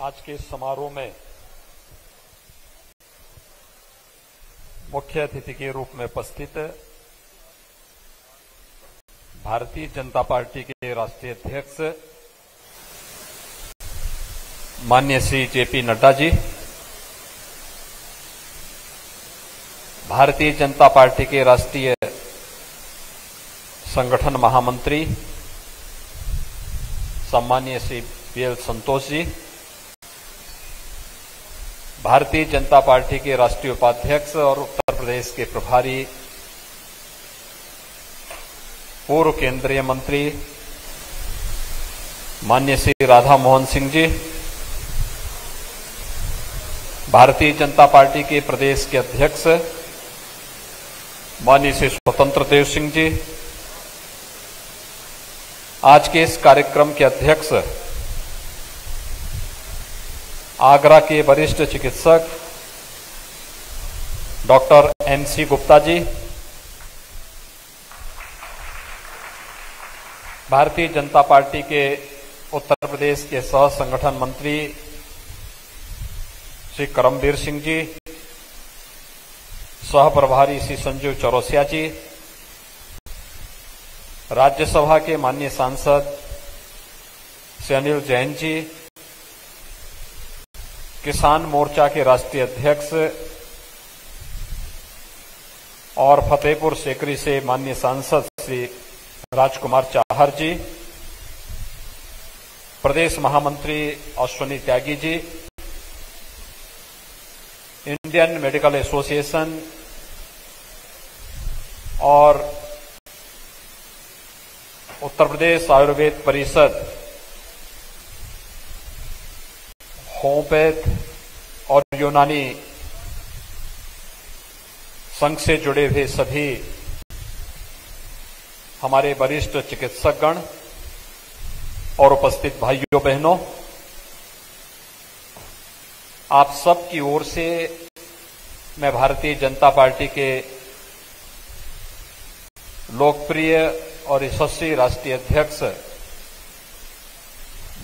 आज के समारोह में मुख्य अतिथि के रूप में उपस्थित भारतीय जनता पार्टी के राष्ट्रीय अध्यक्ष माननीय श्री जेपी नड्डा जी, भारतीय जनता पार्टी के राष्ट्रीय संगठन महामंत्री सम्मानीय श्री बीएल संतोष जी, भारतीय जनता पार्टी के राष्ट्रीय उपाध्यक्ष और उत्तर प्रदेश के प्रभारी पूर्व केंद्रीय मंत्री माननीय श्री राधा मोहन सिंह जी, भारतीय जनता पार्टी के प्रदेश के अध्यक्ष माननीय श्री स्वतंत्र देव सिंह जी, आज के इस कार्यक्रम के अध्यक्ष आगरा के वरिष्ठ चिकित्सक doctor NC Gupta ji, Bharatiya Janata party के उत्तर प्रदेश के सह संगठन मंत्री श्री करमबीर सिंह जी, सह प्रभारी श्री संजीव चौरसिया जी, राज्यसभा के माननीय सांसद श्री अनिल जैन जी, किसान मोर्चा के राष्ट्रीय अध्यक्ष और फतेहपुर सीकरी से माननीय सांसद श्री राजकुमार चाहर जी, प्रदेश महामंत्री Ashwini Tyagi ji, Indian medical association और उत्तर प्रदेश आयुर्वेद परिषद, होम्योपैथ और यूनानी संघ से जुड़े हुए सभी हमारे वरिष्ठ चिकित्सकगण और उपस्थित भाइयों बहनों, आप सब की ओर से मैं भारतीय जनता पार्टी के लोकप्रिय और यशस्वी राष्ट्रीय अध्यक्ष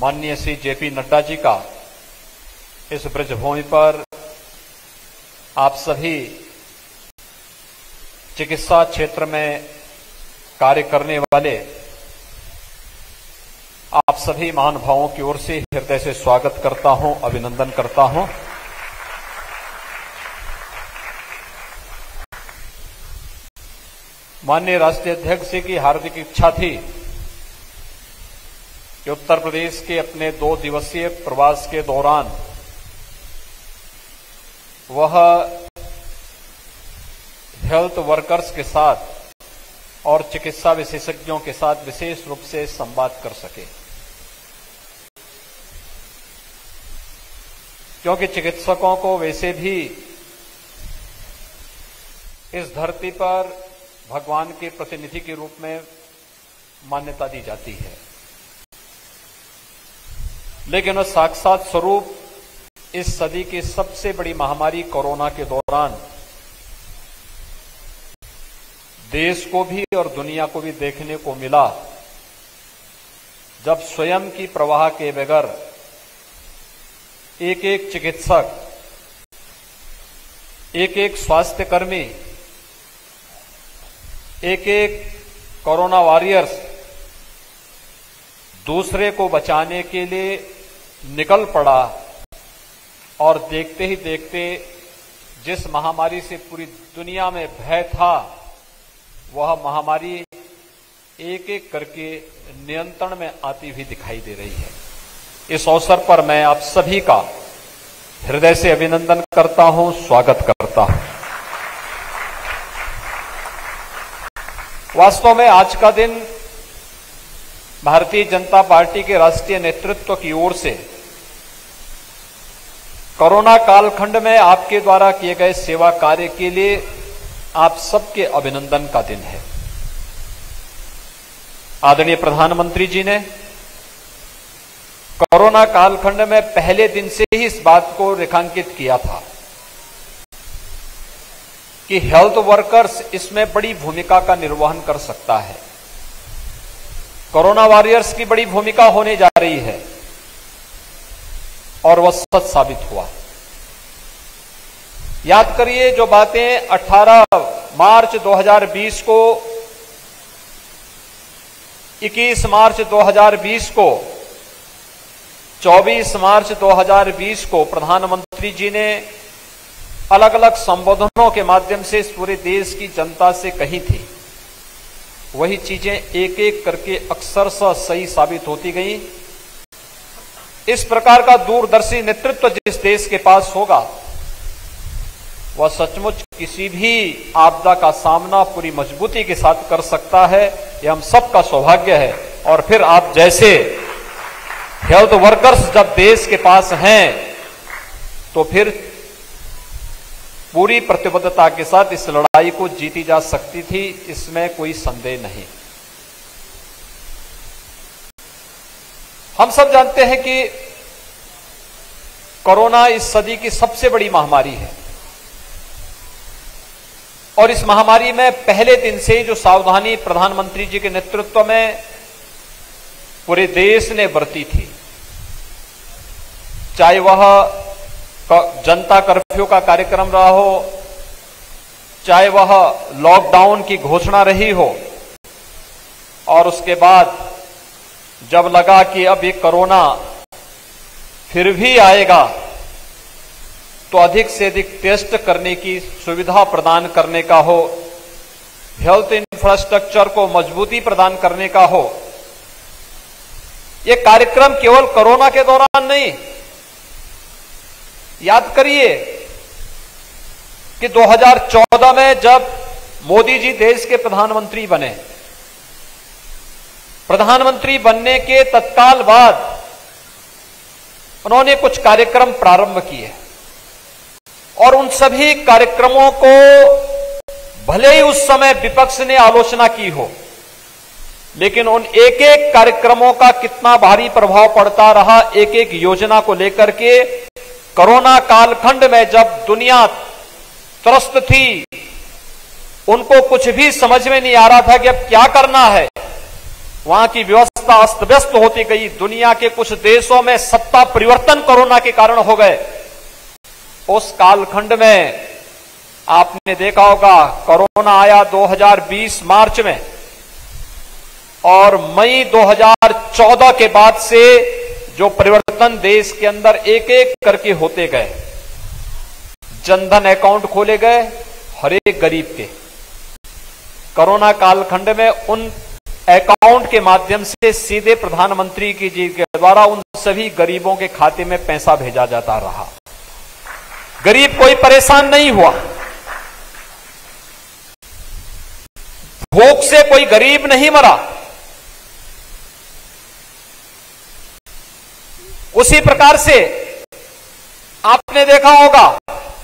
माननीय श्री जेपी नड्डा जी का इस ब्रजभूमि पर आप सभी चिकित्सा क्षेत्र में कार्य करने वाले आप सभी महानुभावों की ओर से हृदय से स्वागत करता हूं, अभिनंदन करता हूं। माननीय राष्ट्रीय अध्यक्ष जी की हार्दिक इच्छा थी कि उत्तर प्रदेश के अपने 2 दिवसीय प्रवास के दौरान वह हेल्थ वर्कर्स के साथ और चिकित्सा विशेषज्ञों के साथ विशेष रूप से संवाद कर सके, क्योंकि चिकित्सकों को वैसे भी इस धरती पर भगवान के प्रतिनिधि के रूप में मान्यता दी जाती है, लेकिन वह साक्षात स्वरूप इस सदी की सबसे बड़ी महामारी कोरोना के दौरान देश को भी और दुनिया को भी देखने को मिला, जब स्वयं की प्रवाह के बगैर एक एक चिकित्सक, एक एक स्वास्थ्यकर्मी, एक एक कोरोना वॉरियर्स दूसरे को बचाने के लिए निकल पड़ा और देखते ही देखते जिस महामारी से पूरी दुनिया में भय था, वह महामारी एक एक करके नियंत्रण में आती हुई दिखाई दे रही है। इस अवसर पर मैं आप सभी का हृदय से अभिनंदन करता हूं, स्वागत करता हूं। वास्तव में आज का दिन भारतीय जनता पार्टी के राष्ट्रीय नेतृत्व की ओर से कोरोना कालखंड में आपके द्वारा किए गए सेवा कार्य के लिए आप सबके अभिनंदन का दिन है। आदरणीय प्रधानमंत्री जी ने कोरोना कालखंड में पहले दिन से ही इस बात को रेखांकित किया था कि हेल्थ वर्कर्स इसमें बड़ी भूमिका का निर्वहन कर सकता है, कोरोना वॉरियर्स की बड़ी भूमिका होने जा रही है। और वह सच साबित हुआ। याद करिए जो बातें 18 मार्च 2020 को, 21 मार्च 2020 को, 24 मार्च 2020 को प्रधानमंत्री जी ने अलग अलग संबोधनों के माध्यम से इस पूरे देश की जनता से कही थी, वही चीजें एक एक करके अक्षरशः सही साबित होती गई। इस प्रकार का दूरदर्शी नेतृत्व जिस देश के पास होगा वह सचमुच किसी भी आपदा का सामना पूरी मजबूती के साथ कर सकता है। यह हम सबका सौभाग्य है। और फिर आप जैसे हेल्थ वर्कर्स जब देश के पास हैं तो फिर पूरी प्रतिबद्धता के साथ इस लड़ाई को जीती जा सकती थी, इसमें कोई संदेह नहीं। हम सब जानते हैं कि कोरोना इस सदी की सबसे बड़ी महामारी है और इस महामारी में पहले दिन से जो सावधानी प्रधानमंत्री जी के नेतृत्व में पूरे देश ने बरती थी, चाहे वह जनता कर्फ्यू का कार्यक्रम रहा हो, चाहे वह लॉकडाउन की घोषणा रही हो, और उसके बाद जब लगा कि अब ये कोरोना फिर भी आएगा तो अधिक से अधिक टेस्ट करने की सुविधा प्रदान करने का हो, हेल्थ इंफ्रास्ट्रक्चर को मजबूती प्रदान करने का हो। यह कार्यक्रम केवल कोरोना के दौरान नहीं, याद करिए कि 2014 में जब मोदी जी देश के प्रधानमंत्री बने, प्रधानमंत्री बनने के तत्काल बाद उन्होंने कुछ कार्यक्रम प्रारंभ किए और उन सभी कार्यक्रमों को भले ही उस समय विपक्ष ने आलोचना की हो, लेकिन उन एक एक कार्यक्रमों का कितना भारी प्रभाव पड़ता रहा। एक एक योजना को लेकर के कोरोना कालखंड में जब दुनिया त्रस्त थी, उनको कुछ भी समझ में नहीं आ रहा था कि अब क्या करना है, वहां की व्यवस्था अस्त व्यस्त होती गई। दुनिया के कुछ देशों में सत्ता परिवर्तन कोरोना के कारण हो गए। उस कालखंड में आपने देखा होगा कोरोना आया 2020 मार्च में और मई 2014 के बाद से जो परिवर्तन देश के अंदर एक एक करके होते गए, जनधन अकाउंट खोले गए हर एक गरीब के। कोरोना कालखंड में उन अकाउंट के माध्यम से सीधे प्रधानमंत्री जी के द्वारा उन सभी गरीबों के खाते में पैसा भेजा जाता रहा। गरीब कोई परेशान नहीं हुआ, भूख से कोई गरीब नहीं मरा। उसी प्रकार से आपने देखा होगा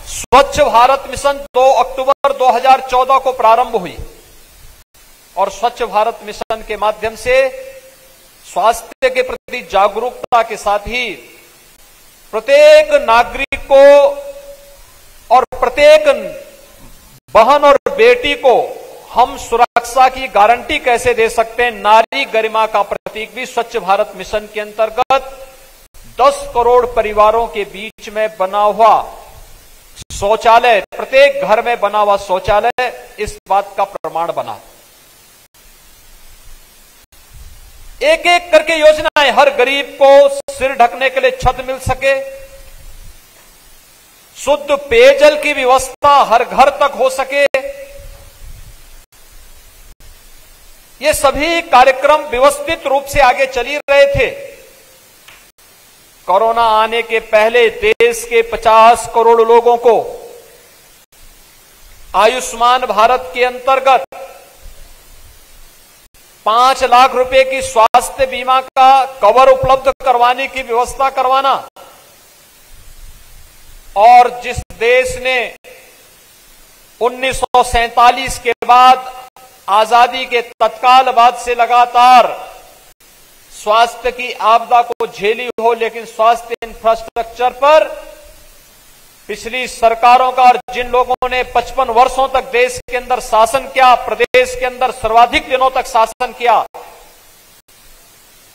स्वच्छ भारत मिशन 2 अक्टूबर 2014 को प्रारंभ हुई और स्वच्छ भारत मिशन के माध्यम से स्वास्थ्य के प्रति जागरूकता के साथ ही प्रत्येक नागरिक को और प्रत्येक बहन और बेटी को हम सुरक्षा की गारंटी कैसे दे सकते हैं, नारी गरिमा का प्रतीक भी स्वच्छ भारत मिशन के अंतर्गत 10 करोड़ परिवारों के बीच में बना हुआ शौचालय, प्रत्येक घर में बना हुआ शौचालय इस बात का प्रमाण बना। एक एक करके योजनाएं, हर गरीब को सिर ढकने के लिए छत मिल सके, शुद्ध पेयजल की व्यवस्था हर घर तक हो सके, ये सभी कार्यक्रम व्यवस्थित रूप से आगे चल रहे थे। कोरोना आने के पहले देश के 50 करोड़ लोगों को आयुष्मान भारत के अंतर्गत 5 लाख रुपए की स्वास्थ्य बीमा का कवर उपलब्ध करवाने की व्यवस्था करवाना, और जिस देश ने 1947 के बाद आजादी के तत्काल बाद से लगातार स्वास्थ्य की आपदा को झेली हो, लेकिन स्वास्थ्य इंफ्रास्ट्रक्चर पर पिछली सरकारों का और जिन लोगों ने 55 वर्षों तक देश के अंदर शासन किया, प्रदेश के अंदर सर्वाधिक दिनों तक शासन किया,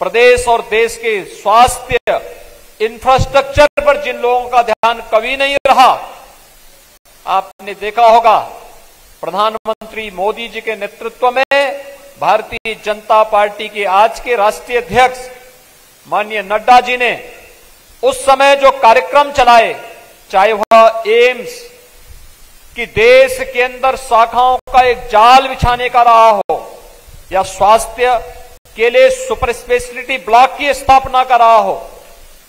प्रदेश और देश के स्वास्थ्य इंफ्रास्ट्रक्चर पर जिन लोगों का ध्यान कभी नहीं रहा, आपने देखा होगा प्रधानमंत्री मोदी जी के नेतृत्व में भारतीय जनता पार्टी के आज के राष्ट्रीय अध्यक्ष माननीय नड्डा जी ने उस समय जो कार्यक्रम चलाए, चाहे वह एम्स की देश के अंदर शाखाओं का एक जाल बिछाने का रहा हो, या स्वास्थ्य के लिए सुपर स्पेशलिटी ब्लॉक की स्थापना का रहा हो,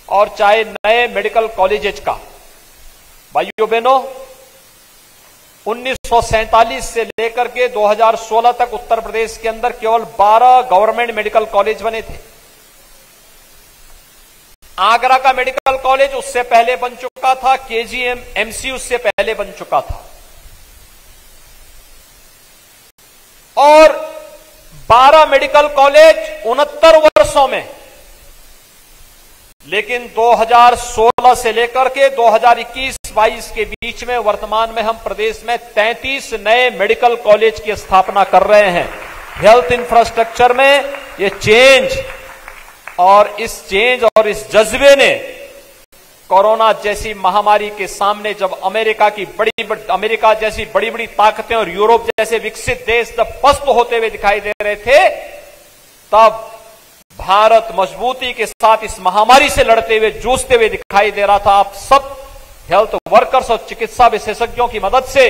और चाहे नए मेडिकल कॉलेजेस का। भाइयों बहनों, 1947 से लेकर के 2016 तक उत्तर प्रदेश के अंदर केवल 12 गवर्नमेंट मेडिकल कॉलेज बने थे। आगरा का मेडिकल कॉलेज उससे पहले बन चुका था, KGM-MC उससे पहले बन चुका था, और 12 मेडिकल कॉलेज 69 वर्षों में। लेकिन 2016 से लेकर के 2021-22 के बीच में वर्तमान में हम प्रदेश में 33 नए मेडिकल कॉलेज की स्थापना कर रहे हैं। हेल्थ इंफ्रास्ट्रक्चर में ये चेंज और इस चेंज और इस जज्बे ने कोरोना जैसी महामारी के सामने जब अमेरिका जैसी बड़ी बड़ी ताकतें और यूरोप जैसे विकसित देश जब पस्त होते हुए दिखाई दे रहे थे, तब भारत मजबूती के साथ इस महामारी से लड़ते हुए, जूझते हुए दिखाई दे रहा था। आप सब हेल्थ वर्कर्स और चिकित्सा विशेषज्ञों की मदद से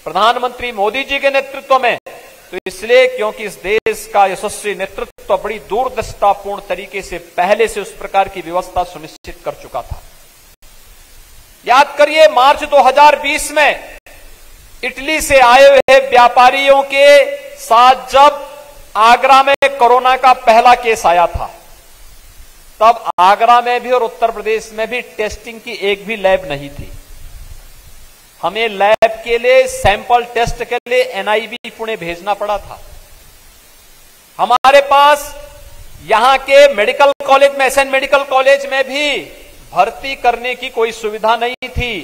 प्रधानमंत्री मोदी जी के नेतृत्व में, तो इसलिए क्योंकि इस देश का यशस्वी नेतृत्व बड़ी दूरदृष्टापूर्ण तरीके से पहले से उस प्रकार की व्यवस्था सुनिश्चित कर चुका था। याद करिए, मार्च 2020 में इटली से आए हुए व्यापारियों के साथ जब आगरा में कोरोना का पहला केस आया था, तब आगरा में भी और उत्तर प्रदेश में भी टेस्टिंग की एक भी लैब नहीं थी। हमें लैब के लिए, सैंपल टेस्ट के लिए NIB पुणे भेजना पड़ा था। हमारे पास यहां के मेडिकल कॉलेज में, SN मेडिकल कॉलेज में भी भर्ती करने की कोई सुविधा नहीं थी।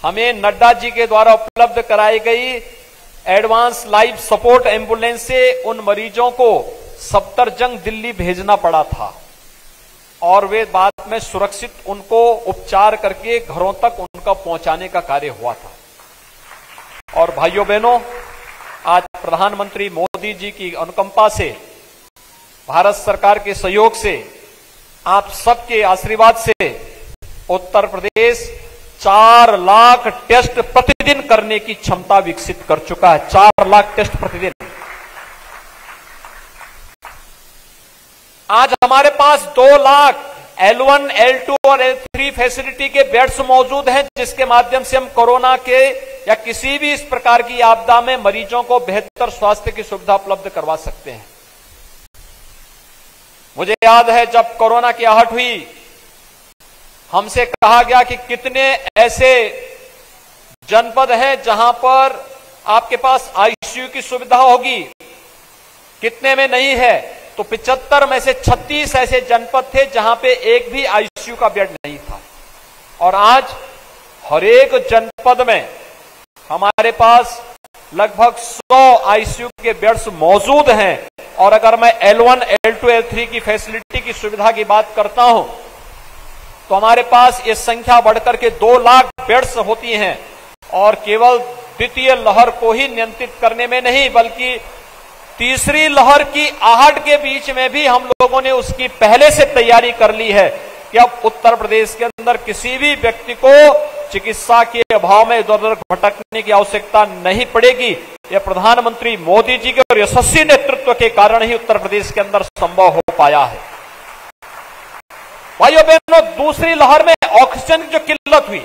हमें नड्डा जी के द्वारा उपलब्ध कराई गई एडवांस लाइफ सपोर्ट एम्बुलेंस से उन मरीजों को सफदरजंग दिल्ली भेजना पड़ा था, और वे बाद में सुरक्षित उनको उपचार करके घरों तक उनका पहुंचाने का कार्य हुआ था। और भाइयों बहनों, आज प्रधानमंत्री मोदी जी की अनुकंपा से, भारत सरकार के सहयोग से, आप सबके आशीर्वाद से उत्तर प्रदेश 4 लाख टेस्ट प्रतिदिन करने की क्षमता विकसित कर चुका है। 4 लाख टेस्ट प्रतिदिन। आज हमारे पास 2 लाख L1, L2 और L3 फैसिलिटी के बेड्स मौजूद हैं, जिसके माध्यम से हम कोरोना के या किसी भी इस प्रकार की आपदा में मरीजों को बेहतर स्वास्थ्य की सुविधा उपलब्ध करवा सकते हैं। मुझे याद है जब कोरोना की आहट हुई, हमसे कहा गया कि कितने ऐसे जनपद हैं जहां पर आपके पास ICU की सुविधा होगी, कितने में नहीं है। तो 75 में से 36 ऐसे जनपद थे जहां पे एक भी ICU का बेड नहीं था। और आज हर एक जनपद में हमारे पास लगभग 100 ICU के बेड्स मौजूद हैं। और अगर मैं L1, L2, L3 की फैसिलिटी की सुविधा की बात करता हूं, तो हमारे पास ये संख्या बढ़कर के 2 लाख बेड्स होती हैं। और केवल द्वितीय लहर को ही नियंत्रित करने में नहीं, बल्कि तीसरी लहर की आहट के बीच में भी हम लोगों ने उसकी पहले से तैयारी कर ली है कि अब उत्तर प्रदेश के अंदर किसी भी व्यक्ति को चिकित्सा के अभाव में इधर उधर भटकने की आवश्यकता नहीं पड़ेगी। यह प्रधानमंत्री मोदी जी के और यशस्वी नेतृत्व के कारण ही उत्तर प्रदेश के अंदर संभव हो पाया है। भाइयों बहनों, दूसरी लहर में ऑक्सीजन की जो किल्लत हुई,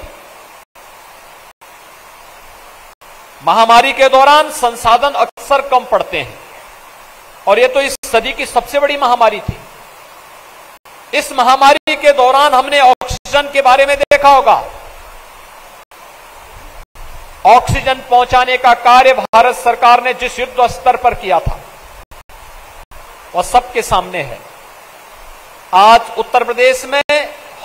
महामारी के दौरान संसाधन अक्सर कम पड़ते हैं, और यह तो इस सदी की सबसे बड़ी महामारी थी। इस महामारी के दौरान हमने ऑक्सीजन के बारे में देखा होगा। ऑक्सीजन पहुंचाने का कार्य भारत सरकार ने जिस युद्ध स्तर पर किया था, वह सबके सामने है। आज उत्तर प्रदेश में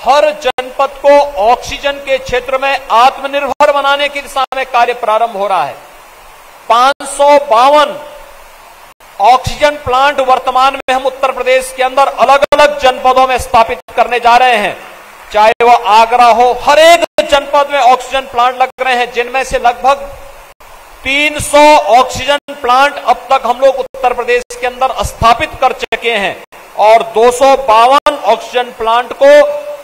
हर जनपद को ऑक्सीजन के क्षेत्र में आत्मनिर्भर बनाने की दिशा में कार्य प्रारंभ हो रहा है। 552 ऑक्सीजन प्लांट वर्तमान में हम उत्तर प्रदेश के अंदर अलग अलग जनपदों में स्थापित करने जा रहे हैं। चाहे वह आगरा हो, हर एक जनपद में ऑक्सीजन प्लांट लग रहे हैं, जिनमें से लगभग 300 ऑक्सीजन प्लांट अब तक हम लोग उत्तर प्रदेश के अंदर स्थापित कर चुके हैं और 252 ऑक्सीजन प्लांट को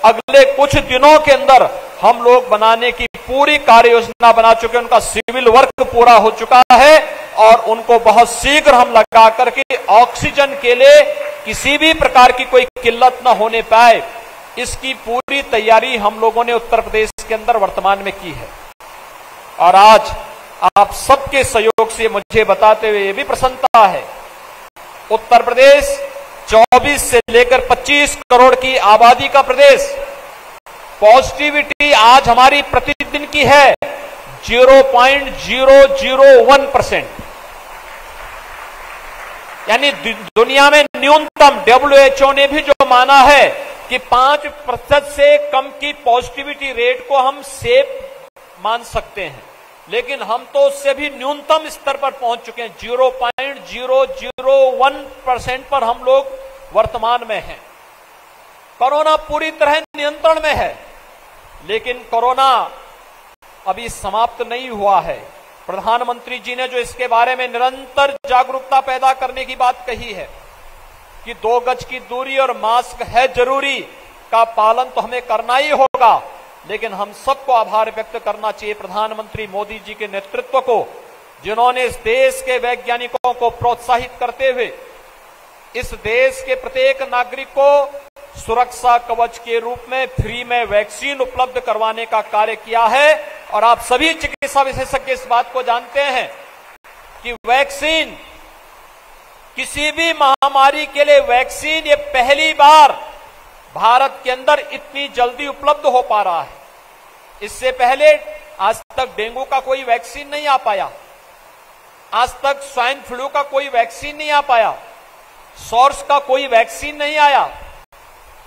अगले कुछ दिनों के अंदर हम लोग बनाने की पूरी कार्य योजना बना चुके हैं। उनका सिविल वर्क पूरा हो चुका है और उनको बहुत शीघ्र हम लगा करके ऑक्सीजन के लिए किसी भी प्रकार की कोई किल्लत न होने पाए, इसकी पूरी तैयारी हम लोगों ने उत्तर प्रदेश के अंदर वर्तमान में की है। और आज आप सबके सहयोग से मुझे बताते हुए ये भी प्रसन्नता है, उत्तर प्रदेश 24 से लेकर 25 करोड़ की आबादी का प्रदेश, पॉजिटिविटी आज हमारी प्रतिदिन की है 0.001%, यानी दुनिया में न्यूनतम WHO ने भी जो माना है कि 5% से कम की पॉजिटिविटी रेट को हम सेफ मान सकते हैं, लेकिन हम तो उससे भी न्यूनतम स्तर पर पहुंच चुके हैं। 0.001% पर हम लोग वर्तमान में हैं। कोरोना पूरी तरह नियंत्रण में है, लेकिन कोरोना अभी समाप्त नहीं हुआ है। प्रधानमंत्री जी ने जो इसके बारे में निरंतर जागरूकता पैदा करने की बात कही है कि 2 गज की दूरी और मास्क है जरूरी का पालन तो हमें करना ही होगा, लेकिन हम सबको आभार व्यक्त करना चाहिए प्रधानमंत्री मोदी जी के नेतृत्व को, जिन्होंने इस देश के वैज्ञानिकों को प्रोत्साहित करते हुए इस देश के प्रत्येक नागरिक को सुरक्षा कवच के रूप में फ्री में वैक्सीन उपलब्ध करवाने का कार्य किया है। और आप सभी चिकित्सा विशेषज्ञ इस बात को जानते हैं कि वैक्सीन, किसी भी महामारी के लिए वैक्सीन ये पहली बार भारत के अंदर इतनी जल्दी उपलब्ध हो पा रहा है। इससे पहले आज तक डेंगू का कोई वैक्सीन नहीं आ पाया, आज तक स्वाइन फ्लू का कोई वैक्सीन नहीं आ पाया, सॉर्स का कोई वैक्सीन नहीं आया,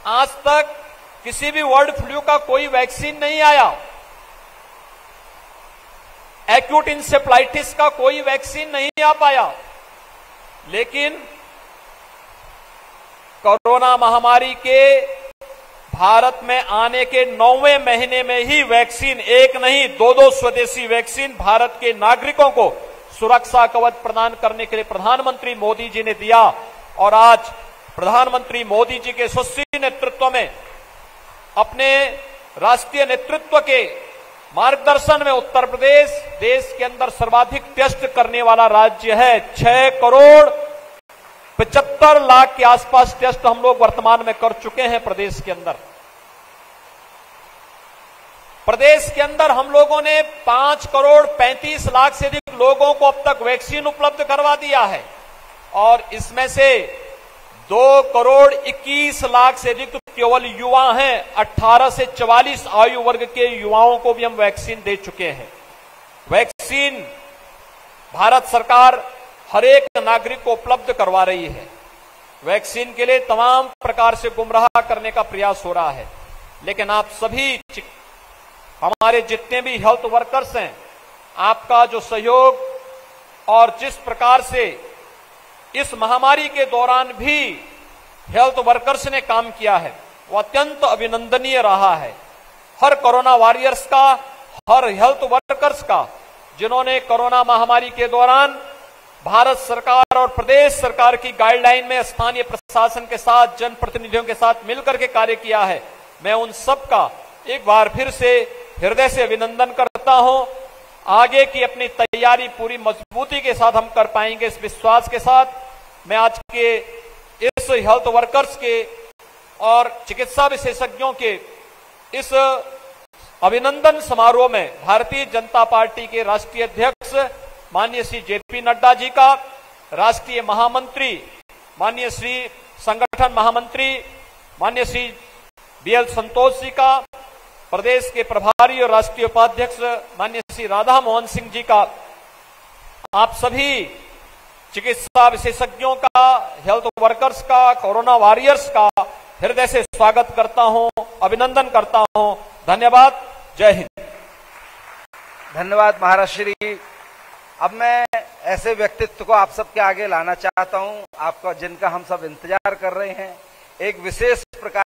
आज तक किसी भी बर्ड फ्लू का कोई वैक्सीन नहीं आया, एक्यूट इंसेफ्लाइटिस का कोई वैक्सीन नहीं आ पाया। लेकिन कोरोना महामारी के भारत में आने के 9वें महीने में ही वैक्सीन, एक नहीं 2 स्वदेशी वैक्सीन भारत के नागरिकों को सुरक्षा कवच प्रदान करने के लिए प्रधानमंत्री मोदी जी ने दिया। और आज प्रधानमंत्री मोदी जी के सुशील नेतृत्व में, अपने राष्ट्रीय नेतृत्व के मार्गदर्शन में उत्तर प्रदेश देश के अंदर सर्वाधिक टेस्ट करने वाला राज्य है। 6,75 लाख के आसपास टेस्ट हम लोग वर्तमान में कर चुके हैं प्रदेश के अंदर। प्रदेश के अंदर हम लोगों ने 5,35 लाख से अधिक लोगों को अब तक वैक्सीन उपलब्ध करवा दिया है और इसमें से 2,21 लाख से अधिक केवल युवा हैं। 18 से 44 आयु वर्ग के युवाओं को भी हम वैक्सीन दे चुके हैं। वैक्सीन भारत सरकार हर एक नागरिक को उपलब्ध करवा रही है। वैक्सीन के लिए तमाम प्रकार से गुमराह करने का प्रयास हो रहा है, लेकिन आप सभी हमारे जितने भी हेल्थ वर्कर्स हैं, आपका जो सहयोग और जिस प्रकार से इस महामारी के दौरान भी हेल्थ वर्कर्स ने काम किया है, वो अत्यंत अभिनंदनीय रहा है। हर कोरोना वॉरियर्स का, हर हेल्थ वर्कर्स का, जिन्होंने कोरोना महामारी के दौरान भारत सरकार और प्रदेश सरकार की गाइडलाइन में स्थानीय प्रशासन के साथ, जनप्रतिनिधियों के साथ मिलकर के कार्य किया है, मैं उन सब का एक बार फिर से हृदय से अभिनंदन करता हूं। आगे की अपनी तैयारी पूरी मजबूती के साथ हम कर पाएंगे, इस विश्वास के साथ मैं आज के इस हेल्थ वर्कर्स के और चिकित्सा विशेषज्ञों के इस अभिनंदन समारोह में भारतीय जनता पार्टी के राष्ट्रीय अध्यक्ष माननीय श्री JP नड्डा जी का, राष्ट्रीय महामंत्री माननीय श्री संगठन महामंत्री माननीय श्री BL संतोष जी का, प्रदेश के प्रभारी और राष्ट्रीय उपाध्यक्ष माननीय श्री राधा मोहन सिंह जी का, आप सभी चिकित्सा विशेषज्ञों का, हेल्थ वर्कर्स का, कोरोना वॉरियर्स का हृदय से स्वागत करता हूं, अभिनंदन करता हूं। धन्यवाद। जय हिंद। धन्यवाद महाराज श्री। अब मैं ऐसे व्यक्तित्व को आप सबके आगे लाना चाहता हूं, आपका जिनका हम सब इंतजार कर रहे हैं। एक विशेष प्रकार